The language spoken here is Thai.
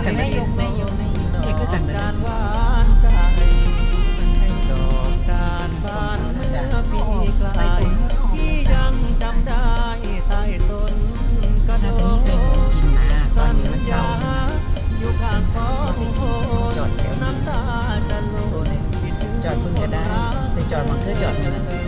กันได้ยกได้ยกได้เฮ็ดคือกันได้การหวานใจให้ดอกจานบานเมื่อปีกลายที่ยังจำได้ใต้ต้นกระโด น่าจะมีใครของกินนะตอนนี้มันเศร้า อยู่ข้างของโพ จอดแถวนี้ น้ำตาจะหล่น จอดเพิ่งจะได้ไปจอดมันคือจอดนี่นะ